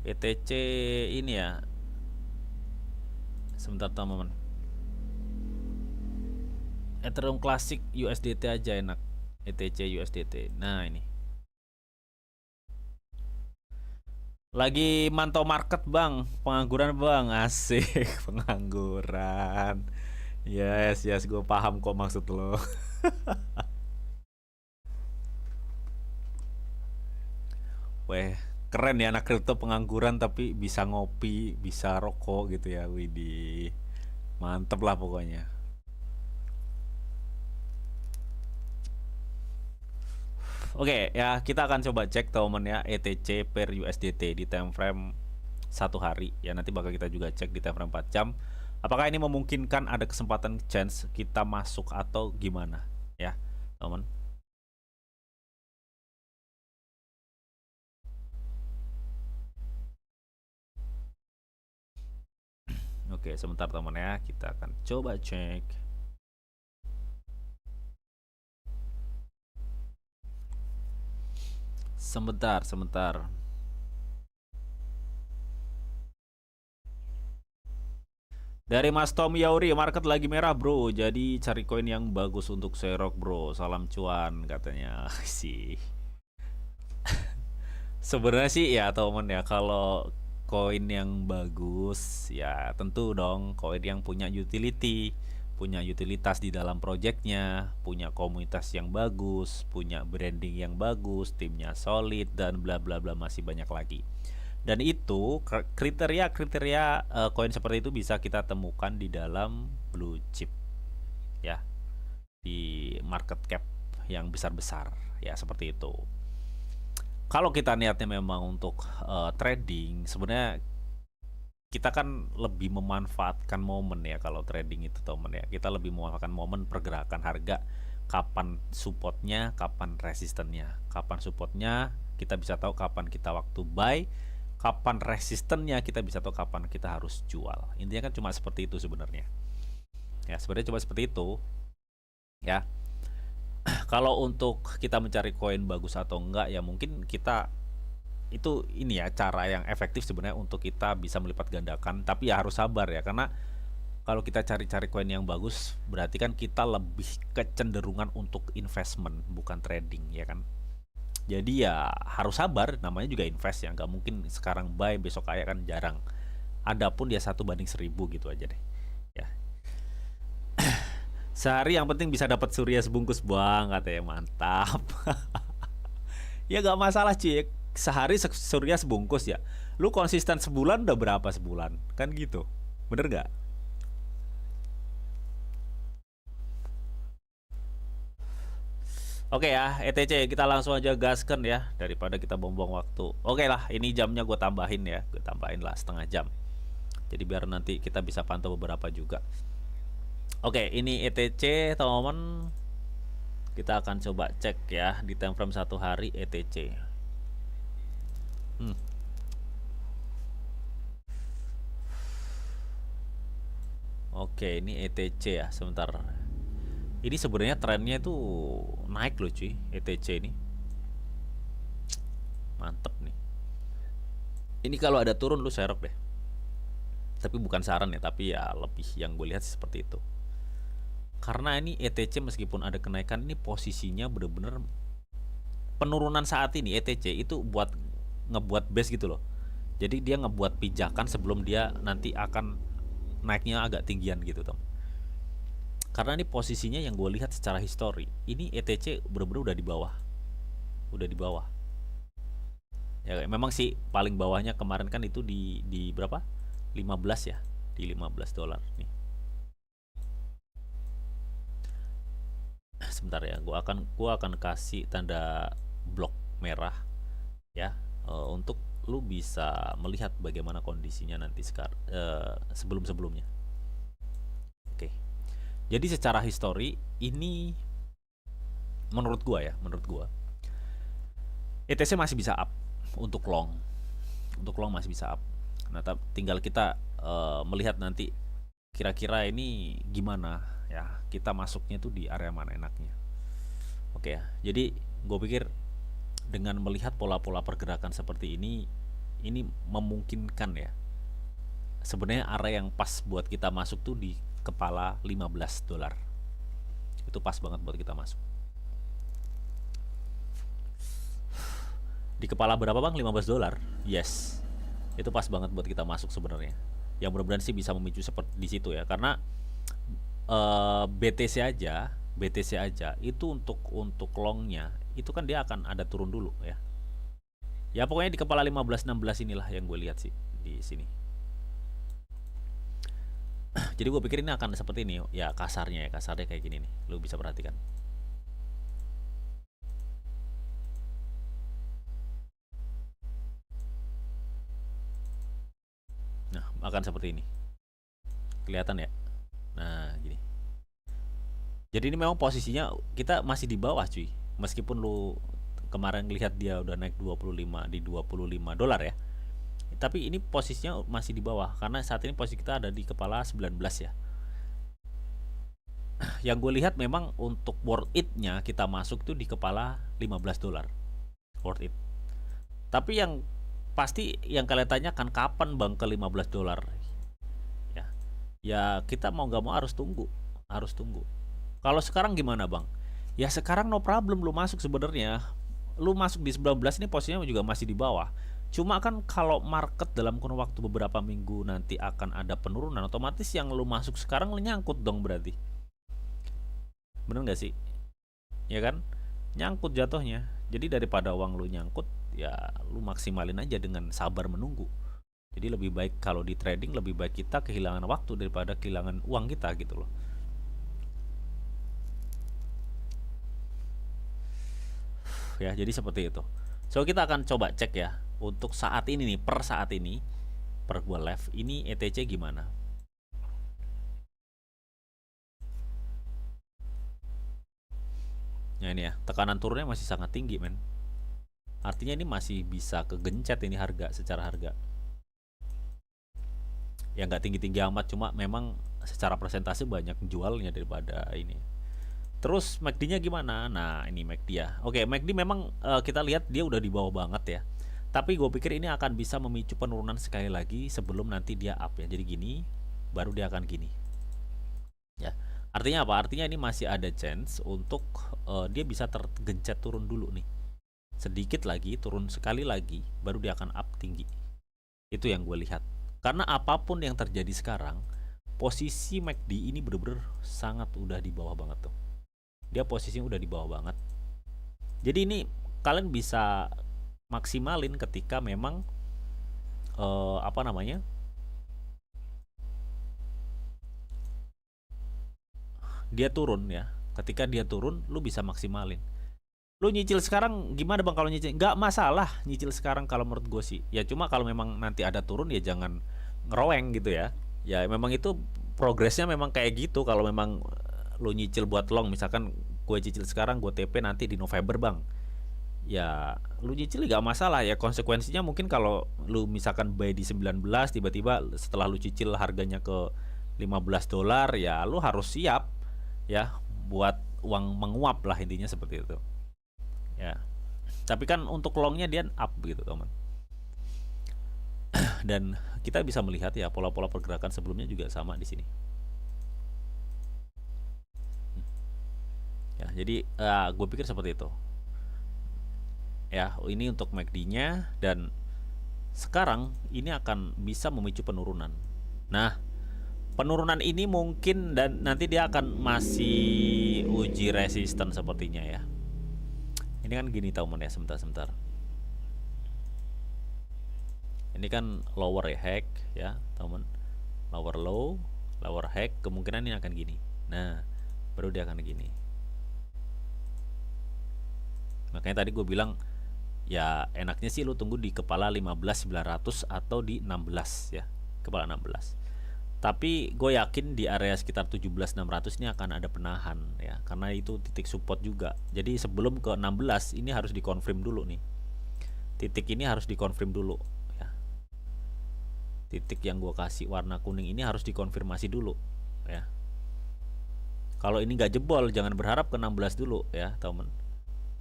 ETC ini ya. Sebentar teman-teman. Ethereum Classic USDT aja enak. ETC USDT. Nah, ini. Lagi mantau market, Bang. Pengangguran, Bang. Asik, pengangguran. Yes, yes, gue paham kok maksud lo. Weh, keren ya anak kripto pengangguran tapi bisa ngopi, bisa rokok gitu ya. Widih. Mantep lah pokoknya. Oke, ya kita akan coba cek teman ya ETC per USDT di time frame satu hari. Ya nanti bakal kita juga cek di time frame 4 jam. Apakah ini memungkinkan ada kesempatan chance kita masuk atau gimana? Ya, teman. Oke, sebentar teman ya. Kita akan coba cek. Sebentar, sebentar. Dari Mas Tom Yauri, market lagi merah bro. Jadi cari koin yang bagus untuk serok bro. Salam cuan katanya sih. Sebenarnya sih ya teman ya kalau koin yang bagus ya tentu dong koin yang punya utility, punya utilitas di dalam projectnya, punya komunitas yang bagus, punya branding yang bagus, timnya solid dan bla bla bla masih banyak lagi. Dan itu kriteria-kriteria koin seperti itu bisa kita temukan di dalam blue chip ya, di market cap yang besar-besar ya seperti itu. Kalau kita niatnya memang untuk trading, sebenarnya kita kan lebih memanfaatkan momen ya kalau trading itu teman ya. Kita lebih memanfaatkan momen pergerakan harga, kapan supportnya, kapan resistennya. Kapan supportnya kita bisa tahu kapan kita waktu buy, kapan resistennya kita bisa tahu kapan kita harus jual. Intinya kan cuma seperti itu sebenarnya. Ya, sebenarnya cuma seperti itu ya. Kalau untuk kita mencari koin bagus atau enggak ya mungkin kita itu ini ya cara yang efektif sebenarnya untuk kita bisa melipat gandakan tapi ya harus sabar ya karena kalau kita cari-cari koin yang bagus berarti kan kita lebih kecenderungan untuk investment bukan trading ya kan, jadi ya harus sabar namanya juga invest ya nggak mungkin sekarang buy besok kaya kan jarang, adapun dia 1 banding 1000 gitu aja deh ya. Sehari yang penting bisa dapat surya sebungkus bang katanya mantap. Ya gak masalah cuy, sehari surya sebungkus ya. Lu konsisten sebulan udah berapa sebulan? Kan gitu. Bener gak? Oke ya, ETC kita langsung aja gaskan ya daripada kita buang-buang waktu. Oke lah, ini jamnya gue tambahin ya, gue tambahin lah setengah jam. Jadi biar nanti kita bisa pantau beberapa juga. Oke, ini ETC teman-teman. Kita akan coba cek ya di time frame 1 hari ETC. Hmm, Oke, ini ETC ya, sebentar. Ini sebenarnya trennya itu naik loh cuy, ETC ini. Mantep nih. Ini kalau ada turun lu serok deh. Tapi bukan saran ya, tapi ya lebih yang gue lihat seperti itu. Karena ini ETC meskipun ada kenaikan ini posisinya bener-bener penurunan saat ini ETC itu buat ngebuat base gitu loh. Jadi dia ngebuat pijakan sebelum dia nanti akan naiknya agak tinggian gitu tom. Karena ini posisinya yang gue lihat secara histori, ini ETC bener-bener udah di bawah, udah di bawah. Ya memang sih paling bawahnya kemarin kan itu di berapa? 15 ya, di $15 nih. Sebentar ya, gua akan kasih tanda blok merah ya, untuk lu bisa melihat bagaimana kondisinya nanti sekarang, sebelum-sebelumnya. Oke. Jadi secara histori ini menurut gua ya, menurut gua ETC masih bisa up untuk long. Untuk long masih bisa up. Nah, tinggal kita melihat nanti kira-kira ini gimana ya. Kita masuknya tuh di area mana enaknya. Oke ya. Jadi gue pikir dengan melihat pola-pola pergerakan seperti ini ini memungkinkan ya. Sebenarnya area yang pas buat kita masuk tuh di kepala 15 dolar. Itu pas banget buat kita masuk. Di kepala berapa bang? 15 dolar. Yes. Itu pas banget buat kita masuk sebenarnya. Yang mudah-mudahan sih bisa memicu seperti di situ ya, karena BTC aja, itu untuk longnya itu kan dia akan ada turun dulu ya. Ya pokoknya di kepala 15 16 inilah yang gue lihat sih di sini. Jadi gue pikir ini akan seperti ini ya, kasarnya kayak gini nih. Lu bisa perhatikan. Nah, akan seperti ini. Kelihatan ya? Nah, gini. Jadi ini memang posisinya kita masih di bawah cuy. Meskipun lu kemarin lihat dia udah naik 25 di 25 dolar ya. Tapi ini posisinya masih di bawah karena saat ini posisi kita ada di kepala 19 ya. Yang gue lihat memang untuk worth it-nya kita masuk tuh di kepala 15 dolar. Worth it. Tapi yang pasti yang kalian tanyakan kapan bang ke 15 dolar? Ya. Ya kita mau nggak mau harus tunggu. Harus tunggu. Kalau sekarang gimana bang? Ya sekarang no problem lu masuk sebenarnya. Lu masuk di 19 ini posisinya juga masih di bawah. Cuma kan kalau market dalam kurun waktu beberapa minggu nanti akan ada penurunan, otomatis yang lu masuk sekarang lu nyangkut dong berarti. Bener nggak sih? Ya kan? Nyangkut jatuhnya. Jadi daripada uang lu nyangkut, ya lu maksimalin aja dengan sabar menunggu. Jadi lebih baik kalau di trading lebih baik kita kehilangan waktu daripada kehilangan uang kita gitu loh. Ya, jadi seperti itu. So kita akan coba cek ya untuk saat ini nih, per saat ini, per gua live ini ETC gimana. Ya ini ya, tekanan turunnya masih sangat tinggi men. Artinya ini masih bisa kegencet ini harga secara harga. Ya nggak tinggi-tinggi amat, cuma memang secara persentase banyak jualnya daripada ini. Terus MACD-nya gimana? Nah, ini MACD ya. Oke, MACD memang kita lihat dia udah di bawah banget ya. Tapi gue pikir ini akan bisa memicu penurunan sekali lagi sebelum nanti dia up ya. Jadi gini, baru dia akan gini. Ya. Artinya apa? Artinya ini masih ada chance untuk dia bisa tergencet turun dulu nih. Sedikit lagi, turun sekali lagi, baru dia akan up tinggi. Itu yang gue lihat. Karena apapun yang terjadi sekarang, posisi MACD ini bener-bener sangat udah di bawah banget tuh. Dia posisinya udah di bawah banget. Jadi ini kalian bisa maksimalin ketika memang apa namanya, dia turun ya. Ketika dia turun, lu bisa maksimalin. Lu nyicil sekarang gimana bang kalau nyicil? Nggak masalah nyicil sekarang kalau menurut gue sih. Ya cuma kalau memang nanti ada turun ya jangan ngeroweng gitu ya. Ya memang itu progresnya memang kayak gitu. Kalau memang lu nyicil buat long, misalkan gue cicil sekarang, gue TP nanti di November bang, ya lu nyicil gak masalah ya. Konsekuensinya mungkin kalau lu misalkan buy di 19, tiba-tiba setelah lu cicil harganya ke 15 dolar, ya lu harus siap ya buat uang menguap lah, intinya seperti itu ya. Tapi kan untuk longnya dia up gitu teman. Dan kita bisa melihat ya pola-pola pergerakan sebelumnya juga sama di sini. Ya, jadi gue pikir seperti itu. Ya, ini untuk MACD-nya dan sekarang ini akan bisa memicu penurunan. Nah, penurunan ini mungkin dan nanti dia akan masih uji resisten sepertinya ya. Ini kan gini teman ya, sebentar. Ini kan lower ya, hack ya teman. Lower low, lower hack, kemungkinan ini akan gini. Nah, baru dia akan gini. Makanya tadi gue bilang ya enaknya sih lu tunggu di kepala 15.900 atau di 16 ya, kepala 16. Tapi gue yakin di area sekitar 17.600 ini akan ada penahan ya, karena itu titik support juga. Jadi sebelum ke 16 ini harus dikonfirm dulu nih. Titik ini harus dikonfirm dulu ya. Titik yang gue kasih warna kuning ini harus dikonfirmasi dulu ya. Kalau ini nggak jebol, jangan berharap ke 16 dulu ya temen.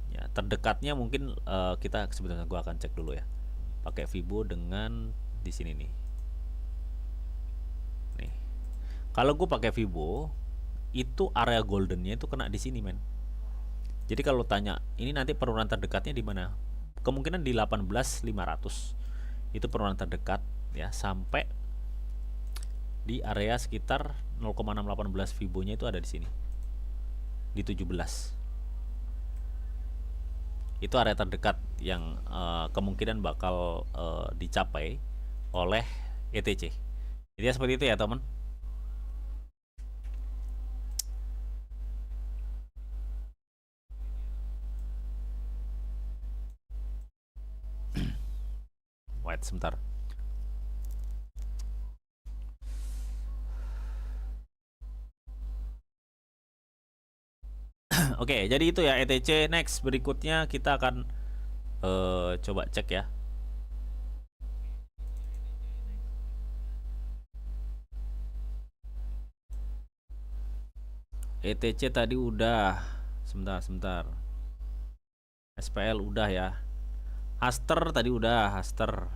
Ya, terdekatnya mungkin kita sebenarnya gue akan cek dulu ya pakai Fibo dengan di sini nih. Nih. Kalau gue pakai Fibo, itu area goldennya itu kena di sini, men. Jadi kalau tanya, ini nanti penurunan terdekatnya di mana? Kemungkinan di 18.500. Itu penurunan terdekat ya, sampai di area sekitar 0,618 Fibonya itu ada di sini. Di 17. Itu area terdekat yang kemungkinan bakal dicapai oleh ETC. Jadi seperti itu ya, teman. Wait, sebentar. Oke, jadi itu ya ETC. Next, berikutnya kita akan coba cek ya. ETC tadi udah. Sebentar. SPL udah ya. Aster tadi udah, Aster.